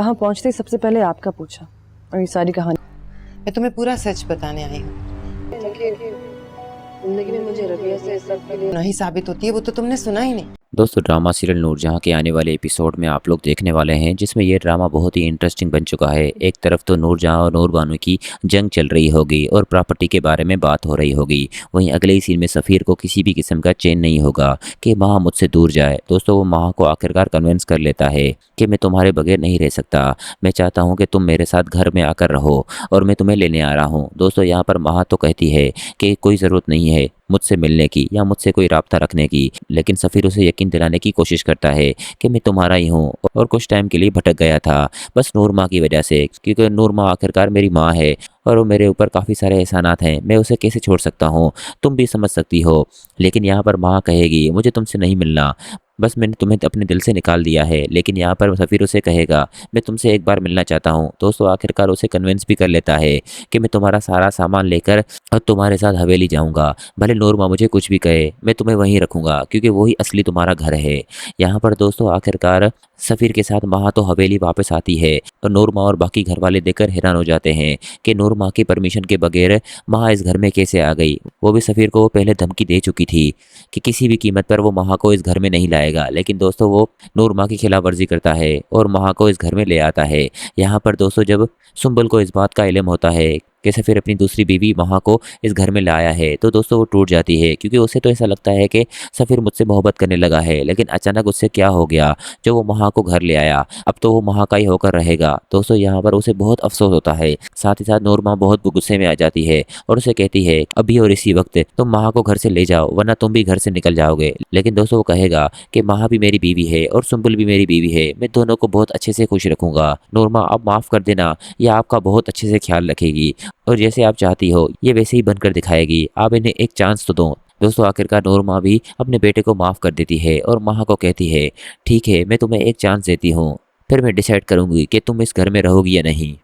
वहाँ पहुँचते ही सबसे पहले आपका पूछा और ये सारी कहानी। मैं तुम्हें पूरा सच बताने आई हूँ। जिंदगी में मुझे रबिया से सब के लिए नहीं साबित होती है, वो तो तुमने सुना ही नहीं। दोस्तों ड्रामा सीरियल नूरजहां के आने वाले एपिसोड में आप लोग देखने वाले हैं, जिसमें ये ड्रामा बहुत ही इंटरेस्टिंग बन चुका है। एक तरफ तो नूरजहां और नूरबानो की जंग चल रही होगी और प्रॉपर्टी के बारे में बात हो रही होगी। वहीं अगले ही सीन में सफ़ीर को किसी भी किस्म का चैन नहीं होगा कि महा मुझसे दूर जाए। दोस्तों वो महा को आखिरकार कन्विंस कर लेता है कि मैं तुम्हारे बगैर नहीं रह सकता, मैं चाहता हूँ कि तुम मेरे साथ घर में आकर रहो और मैं तुम्हें लेने आ रहा हूँ। दोस्तों यहाँ पर महा तो कहती है कि कोई ज़रूरत नहीं है मुझसे मिलने की या मुझसे कोई राब्ता रखने की, लेकिन सफ़ीर उसे यकीन दिलाने की कोशिश करता है कि मैं तुम्हारा ही हूँ और कुछ टाइम के लिए भटक गया था बस नूर माँ की वजह से, क्योंकि नूर माँ आखिरकार मेरी माँ है और वो मेरे ऊपर काफ़ी सारे एहसानात हैं, मैं उसे कैसे छोड़ सकता हूँ, तुम भी समझ सकती हो। लेकिन यहाँ पर माँ कहेगी मुझे तुमसे नहीं मिलना, बस मैंने तुम्हें अपने दिल से निकाल दिया है। लेकिन यहाँ पर सफ़ीर उसे कहेगा मैं तुमसे एक बार मिलना चाहता हूँ। दोस्तों आखिरकार उसे कन्विंस भी कर लेता है कि मैं तुम्हारा सारा सामान लेकर और तुम्हारे साथ हवेली जाऊँगा, भले नूर माँ मुझे कुछ भी कहे, मैं तुम्हें वहीं रखूँगा क्योंकि वही असली तुम्हारा घर है। यहाँ पर दोस्तों आखिरकार सफ़ीर के साथ महा तो हवेली वापस आती है और नूर माँ और बाकी घर वाले देखकर हैरान हो जाते हैं कि नूर माँ की परमिशन के बगैर महा इस घर में कैसे आ गई। वो भी सफ़ीर को वो पहले धमकी दे चुकी थी कि किसी भी कीमत पर वो महा को इस घर में नहीं लाएगा, लेकिन दोस्तों वो नूर माँ की खिलाफ वर्जी करता है और महा को इस घर में ले आता है। यहाँ पर दोस्तों जब सुंबल को इस बात का इल्म होता है कि सफ़ीर अपनी दूसरी बीवी महा को इस घर में लाया है, तो दोस्तों वो टूट जाती है क्योंकि उसे तो ऐसा लगता है कि सफ़ीर मुझसे मोहब्बत करने लगा है। लेकिन अचानक उससे क्या हो गया जो वो महा को घर ले आया, अब तो वो महा का ही होकर रहेगा। दोस्तों यहाँ पर उसे बहुत अफसोस होता है, साथ ही साथ नूर माँ बहुत गुस्से में आ जाती है और उसे कहती है अभी और इसी वक्त तुम महा को घर से ले जाओ वरना तुम भी घर से निकल जाओगे। लेकिन दोस्तों वो कहेगा कि महा भी मेरी बीवी है और सुंबुल भी मेरी बीवी है, मैं दोनों को बहुत अच्छे से खुश रखूंगा। नूर माँ आप माफ़ कर देना, यह आपका बहुत अच्छे से ख्याल रखेगी और जैसे आप चाहती हो ये वैसे ही बनकर दिखाएगी, आप इन्हें एक चांस तो दो। दोस्तों आखिरकार नूर माँ भी अपने बेटे को माफ़ कर देती है और महा को कहती है ठीक है मैं तुम्हें एक चांस देती हूँ, फिर मैं डिसाइड करूंगी कि तुम इस घर में रहोगी या नहीं।